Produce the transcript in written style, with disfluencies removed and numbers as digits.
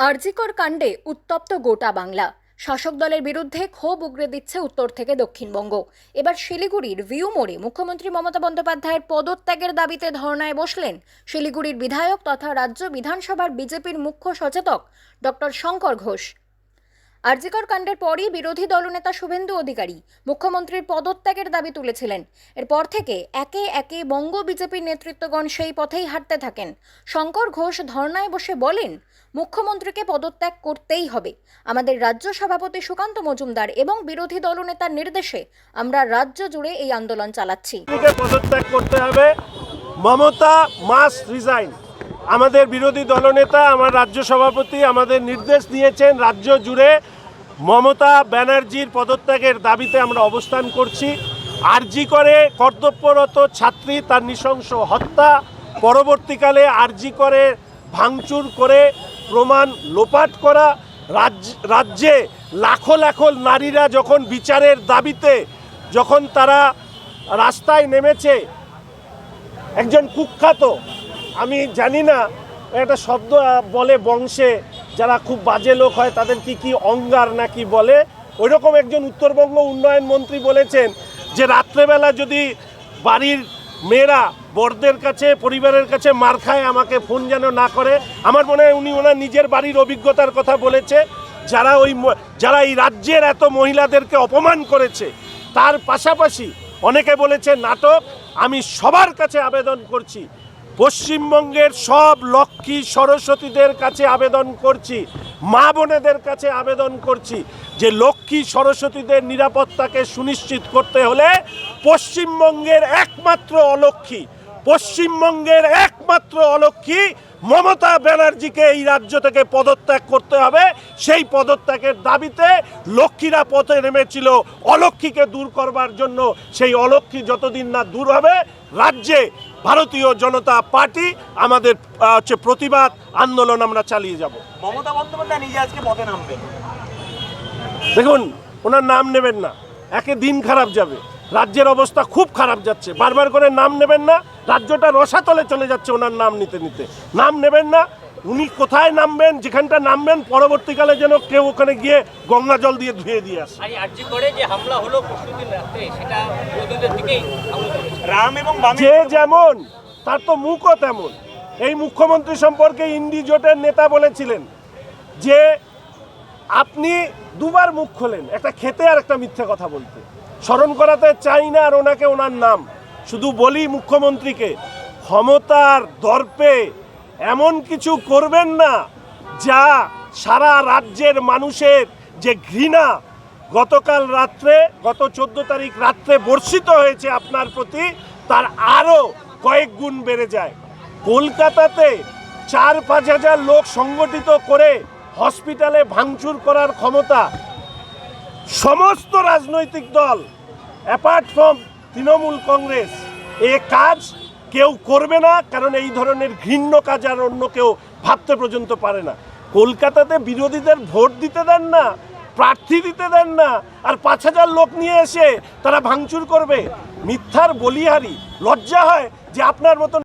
আরজিকর কাণ্ডে উত্তপ্ত গোটা বাংলা। শাসক দলের বিরুদ্ধে ক্ষোভ উগরে দিচ্ছে উত্তর থেকে দক্ষিণবঙ্গ। এবার শিলিগুড়ির ভিউ মোড়ে মুখ্যমন্ত্রী মমতা বন্দ্যোপাধ্যায়ের পদত্যাগের দাবিতে ধর্নায় বসলেন শিলিগুড়ির বিধায়ক তথা রাজ্য বিধানসভার বিজেপির মুখ্য সচেতক ডক্টর শঙ্কর ঘোষ। আরজিকর কাণ্ডের পরই বিরোধী দলনেতা শুভেন্দু অধিকারী মুখ্যমন্ত্রীর পদত্যাগের দাবি তুলেছিলেন। এরপর থেকে একে একে বঙ্গ বিজেপির নেতৃত্বগণ সেই পথেই হাঁটতে থাকেন। শঙ্কর ঘোষ ধর্নায় বসে বলেন, মুখ্যমন্ত্রীকে পদত্যাগ করতেই হবে। আমাদের রাজ্য সভাপতি সুকান্ত মজুমদার এবং বিরোধী দলনেতার নির্দেশে আমরা রাজ্য জুড়ে এই আন্দোলন চালাচ্ছি। পদত্যাগ করতে হবে, মমতা মাস্ট রিজাইন। আমাদের বিরোধী দলনেতা আমার রাজ্য সভাপতি আমাদের নির্দেশ দিয়েছেন, রাজ্য জুড়ে মমতা ব্যানার্জির পদত্যাগের দাবিতে আমরা অবস্থান করছি। আরজি করে কর্তব্যরত ছাত্রী তার নৃশংস হত্যা, পরবর্তীকালে আরজি করে ভাঙচুর করে প্রমাণ লোপাট করা, রাজ্যে লাখো লাখো নারীরা যখন বিচারের দাবিতে যখন তারা রাস্তায় নেমেছে, একজন কুখ্যাত, আমি জানি না একটা শব্দ বলে বংশে যারা খুব বাজে লোক হয় তাদের কি অঙ্গার নাকি বলে, ওইরকম একজন উত্তরবঙ্গ উন্নয়ন মন্ত্রী বলেছেন যে রাত্রেবেলা যদি বাড়ির মেয়েরা বড়দের কাছে পরিবারের কাছে মার খায় আমাকে ফোন যেন না করে। আমার মনে হয় উনি ওনার নিজের বাড়ির অভিজ্ঞতার কথা বলেছে। যারা এই রাজ্যের এত মহিলাদেরকে অপমান করেছে, তার পাশাপাশি অনেকে বলেছে নাটক। আমি সবার কাছে আবেদন করছি, পশ্চিমবঙ্গের সব লক্ষ্মী সরস্বতীদের কাছে আবেদন করছি, মা বোনেদের কাছে আবেদন করছি যে লক্ষ্মী সরস্বতীদের নিরাপত্তাকে সুনিশ্চিত করতে হলে পশ্চিমবঙ্গের একমাত্র অলক্ষ্মী মমতা ব্যানার্জিকে এই রাজ্য থেকে পদত্যাগ করতে হবে। সেই পদত্যাগের দাবিতে লক্ষ্মীরা পথে নেমেছিল অলক্ষ্মীকে দূর করবার জন্য। সেই অলক্ষ্মী যতদিন না দূর হবে, রাজ্যে ভারতীয় জনতা পার্টি আমাদের প্রতিবাদ আন্দোলন আমরা চালিয়ে যাব। মমতা বন্দ্যোপাধ্যায় নিজে আজকে পথে নামবেন। দেখুন, ওনার নাম নেবেন না, একে দিন খারাপ যাবে। রাজ্যের অবস্থা খুব খারাপ যাচ্ছে, বারবার করে নাম নেবেন না। রাজ্যটা রসাতলে চলে যাচ্ছে ওনার নাম নিতে নিতে। নাম নেবেন না। উনি কোথায় নামবেন, যেখানটা নামবেন পরবর্তীকালে যেন কেউ ওখানে গিয়ে গঙ্গা জল দিয়ে ধুয়ে দিয়ে আসে। যে হামলা হলো পরশুদিন রাতে, সেটা বিরোধীদের দিকেই রাম এবং যে যেমন তার তো মুখও তেমন। এই মুখ্যমন্ত্রী সম্পর্কে ইন্ডি জোটের নেতা বলেছিলেন যে আপনি দুবার মুখ খোলেন, একটা খেতে আর একটা মিথ্যে কথা বলতে। স্মরণ করাতে চাই না আর ওনাকে ওনার নাম, শুধু বলি মুখ্যমন্ত্রীকে ক্ষমতার দর্পে এমন কিছু করবেন না যা সারা রাজ্যের মানুষের যে ঘৃণা গতকাল রাত্রে, গত 14 তারিখ রাত্রে বর্ষিত হয়েছে আপনার প্রতি, তার আরও কয়েক গুণ বেড়ে যায়। কলকাতাতে 4-5 হাজার লোক সংগঠিত করে হসপিটালে ভাঙচুর করার ক্ষমতা সমস্ত রাজনৈতিক দল অ্যাপার্ট ফ্রম তৃণমূল কংগ্রেস এ কাজ কেউ করবে না, কারণ এই ধরনের ঘৃণ্য কাজ আর অন্য কেউ ভাবতে পর্যন্ত পারে না। কলকাতাতে বিরোধীদের ভোট দিতে দেন না, প্রার্থী দিতে দেন না, আর 5,000 লোক নিয়ে এসে তারা ভাঙচুর করবে। মিথ্যার বলিহারি। লজ্জা হয় যে আপনার মতন